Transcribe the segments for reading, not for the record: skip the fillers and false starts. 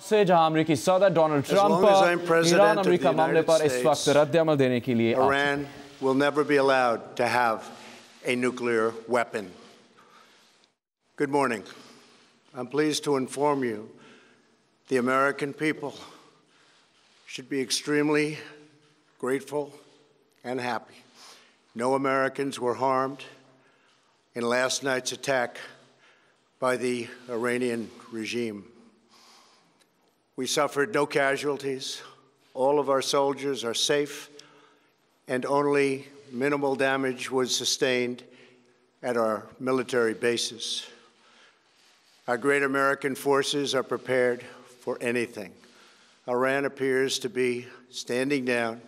से जहां अमेरिकी सदर डोनाल्ड ट्रंप ईरान अमेरिका मामले पर इस वक्त रद्द-ए-अमल देने के लिए Iran will never be allowed to have a nuclear weapon. Good morning. I'm pleased to inform you the American people should be extremely grateful and happy. No Americans were harmed in last night's attack by the Iranian regime. We suffered no casualties. All of our soldiers are safe, and only minimal damage was sustained at our military bases. Our great American forces are prepared for anything. Iran appears to be standing down,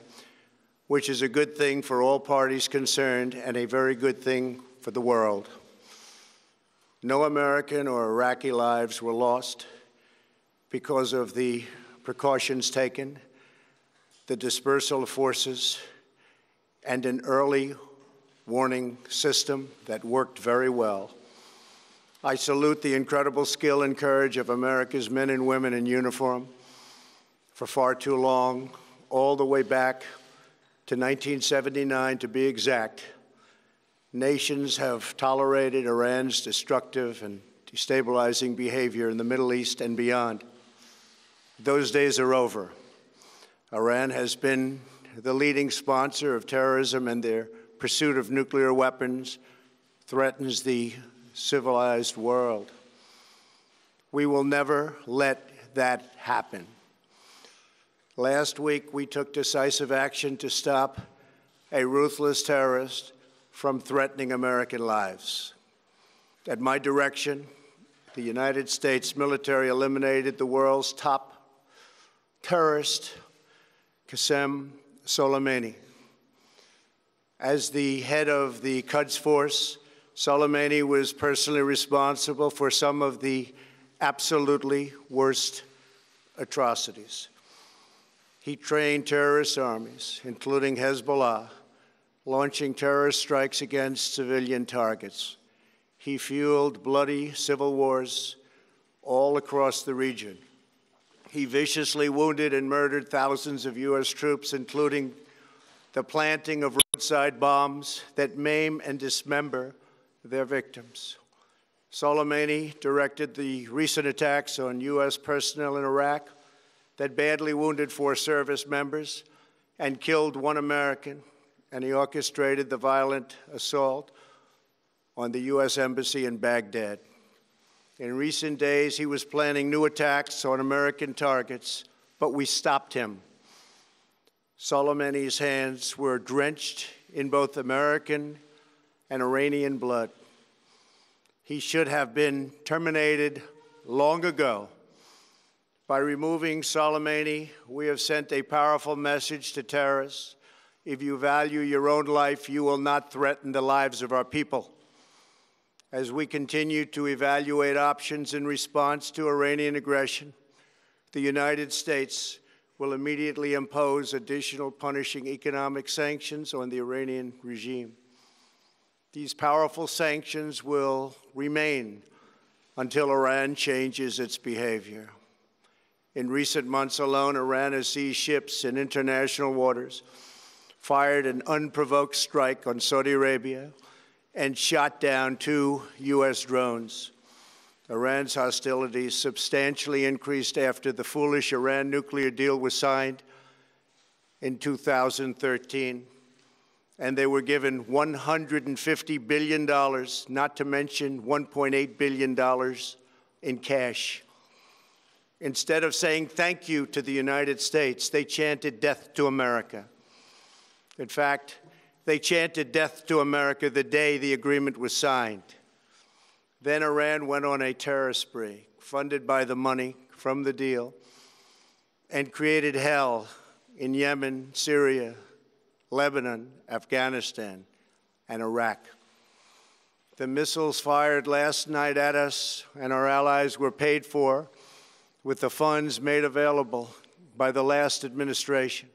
which is a good thing for all parties concerned and a very good thing for the world. No American or Iraqi lives were lost because of the precautions taken, the dispersal of forces, and an early warning system that worked very well. I salute the incredible skill and courage of America's men and women in uniform. For far too long, all the way back to 1979 to be exact, nations have tolerated Iran's destructive and destabilizing behavior in the Middle East and beyond. Those days are over. Iran has been the leading sponsor of terrorism, and their pursuit of nuclear weapons threatens the civilized world. We will never let that happen. Last week, we took decisive action to stop a ruthless terrorist from threatening American lives. At my direction, the United States military eliminated the world's top terrorist, Qasem Soleimani. As the head of the Quds Force, Soleimani was personally responsible for some of the absolutely worst atrocities. He trained terrorist armies, including Hezbollah, launching terrorist strikes against civilian targets. He fueled bloody civil wars all across the region. He viciously wounded and murdered thousands of U.S. troops, including the planting of roadside bombs that maim and dismember their victims. Soleimani directed the recent attacks on U.S. personnel in Iraq that badly wounded 4 service members and killed 1 American, and he orchestrated the violent assault on the U.S. Embassy in Baghdad. In recent days, he was planning new attacks on American targets, but we stopped him. Soleimani's hands were drenched in both American and Iranian blood. He should have been terminated long ago. By removing Soleimani, we have sent a powerful message to terrorists. If you value your own life, you will not threaten the lives of our people. As we continue to evaluate options in response to Iranian aggression, the United States will immediately impose additional punishing economic sanctions on the Iranian regime. These powerful sanctions will remain until Iran changes its behavior. In recent months alone, Iran has seized ships in international waters, fired an unprovoked strike on Saudi Arabia, and shot down 2 U.S. drones. Iran's hostilities substantially increased after the foolish Iran nuclear deal was signed in 2013, and they were given $150 billion, not to mention $1.8 billion in cash. Instead of saying thank you to the United States, they chanted death to America. In fact, they chanted death to America the day the agreement was signed. Then Iran went on a terror spree, funded by the money from the deal, and created hell in Yemen, Syria, Lebanon, Afghanistan, and Iraq. The missiles fired last night at us and our allies were paid for with the funds made available by the last administration.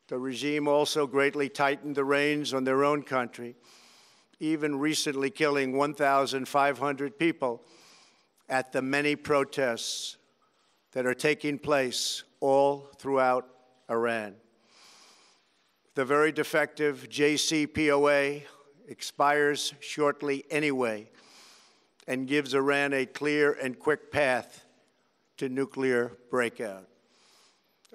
The regime also greatly tightened the reins on their own country, even recently killing 1,500 people at the many protests that are taking place all throughout Iran. The very defective JCPOA expires shortly anyway and gives Iran a clear and quick path to nuclear breakout.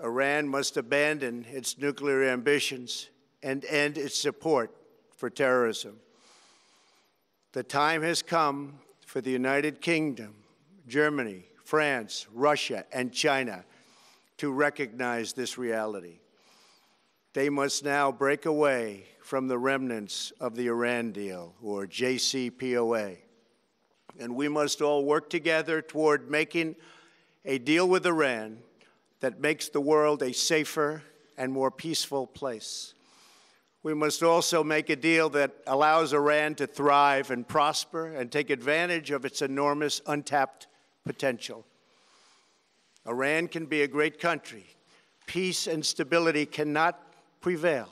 Iran must abandon its nuclear ambitions and end its support for terrorism. The time has come for the United Kingdom, Germany, France, Russia, and China to recognize this reality. They must now break away from the remnants of the Iran deal, or JCPOA. And we must all work together toward making a deal with Iran that makes the world a safer and more peaceful place. We must also make a deal that allows Iran to thrive and prosper and take advantage of its enormous untapped potential. Iran can be a great country. Peace and stability cannot prevail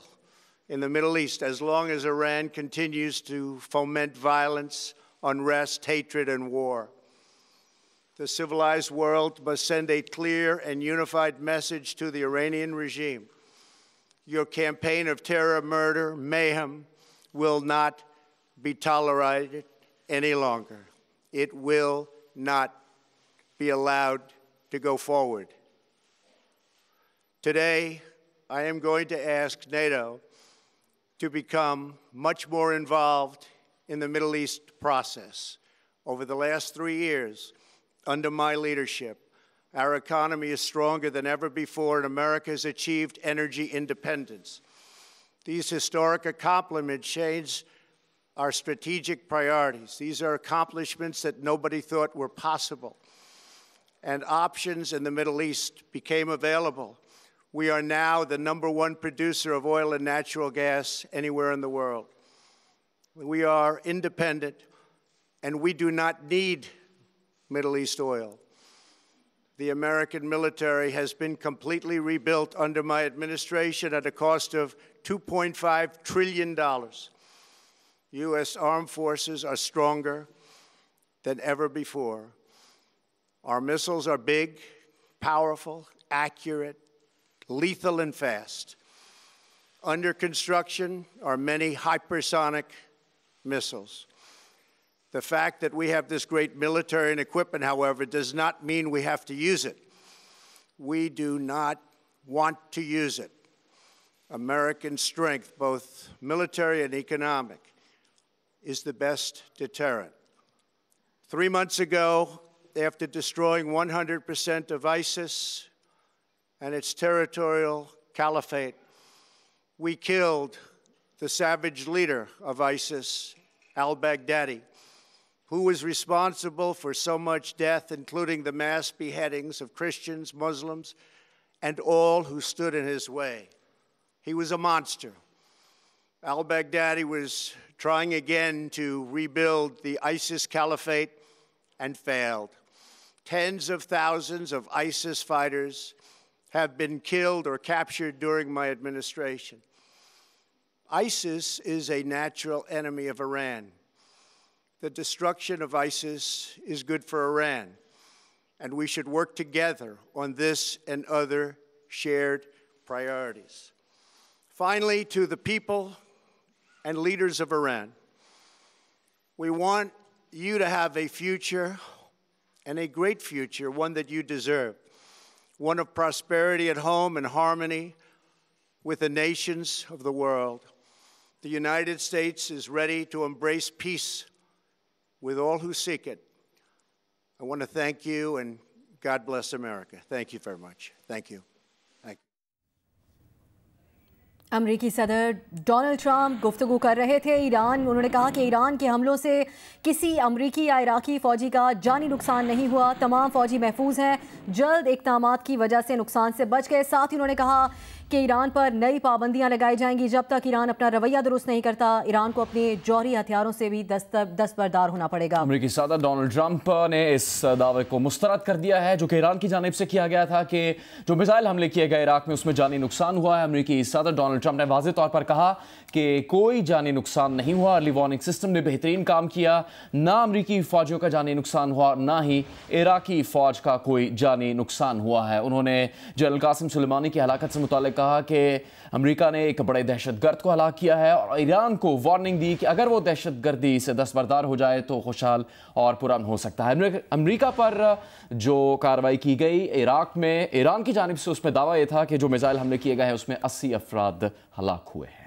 in the Middle East as long as Iran continues to foment violence, unrest, hatred, and war. The civilized world must send a clear and unified message to the Iranian regime. Your campaign of terror, murder, mayhem will not be tolerated any longer. It will not be allowed to go forward. Today, I am going to ask NATO to become much more involved in the Middle East process. Over the last 3 years, under my leadership, our economy is stronger than ever before, and America has achieved energy independence. These historic accomplishments change our strategic priorities. These are accomplishments that nobody thought were possible. And options in the Middle East became available. We are now the #1 producer of oil and natural gas anywhere in the world. We are independent, and we do not need Middle East oil. The American military has been completely rebuilt under my administration at a cost of $2.5 trillion. U.S. armed forces are stronger than ever before. Our missiles are big, powerful, accurate, lethal, and fast. Under construction are many hypersonic missiles. The fact that we have this great military and equipment, however, does not mean we have to use it. We do not want to use it. American strength, both military and economic, is the best deterrent. 3 months ago, after destroying 100% of ISIS and its territorial caliphate, we killed the savage leader of ISIS, al-Baghdadi, who was responsible for so much death, including the mass beheadings of Christians, Muslims, and all who stood in his way. He was a monster. Al-Baghdadi was trying again to rebuild the ISIS caliphate and failed. Tens of thousands of ISIS fighters have been killed or captured during my administration. ISIS is a natural enemy of Iran. The destruction of ISIS is good for Iran, and we should work together on this and other shared priorities. Finally, to the people and leaders of Iran, we want you to have a future, and a great future, one that you deserve, one of prosperity at home and harmony with the nations of the world. The United States is ready to embrace peace with all who seek it. I want to thank you, and God bless America. Thank you very much. Thank you. अमरीकी सदर Donald Trump गुफ्तगू कर रहे थे Iran. उन्होंने कहा कि Iran के हमलों से किसी अमरीकी या इराकी फ़ौजी का जानी नुकसान नहीं हुआ, तमाम फ़ौजी महफूज हैं, जल्द इक़दामात की वजह से नुकसान से बच गए। साथ ही उन्होंने कहा कि ईरान पर नई पाबंदियां लगाई जाएंगी जब तक ईरान अपना रवैया दुरुस्त नहीं करता। ईरान को अपने जौहरी हथियारों से भी दस्तबरदार होना पड़ेगा। अमरीकी सदर डोनाल्ड ट्रंप ने इस दावे को मुस्तरद कर दिया है जो कि ईरान की जानिब से किया गया था कि जो मिसाइल हमले किए गए इराक में उसमें जानी नुकसान हुआ है। अमरीकी सदर डोनाल्ड डोनाल्ड ट्रंप ने वाज़ेह तौर पर कहा कि कोई जानी नुकसान नहीं हुआ। अर्ली वार्निंग सिस्टम ने बेहतरीन काम किया, ना अमरीकी फ़ौजियों का जानी नुकसान हुआ, ना ही इराकी फ़ौज का कोई जानी नुकसान हुआ है। उन्होंने जनरल कासिम सुलेमानी की हलाकत से मुताल्लिक़ कहा कि अमरीका ने एक बड़े दहशतगर्द को हलाक किया है और ईरान को वार्निंग दी कि अगर वो दहशतगर्दी से दस्तबरदार हो जाए तो खुशहाल और पुरअमन हो सकता है। अमरीका पर जो कार्रवाई की गई इराक में ईरान की जानिब से, उसमें दावा यह था कि जो मिसाइल हमले किए गए हैं उसमें 80 अफराद हलाक हुए हैं।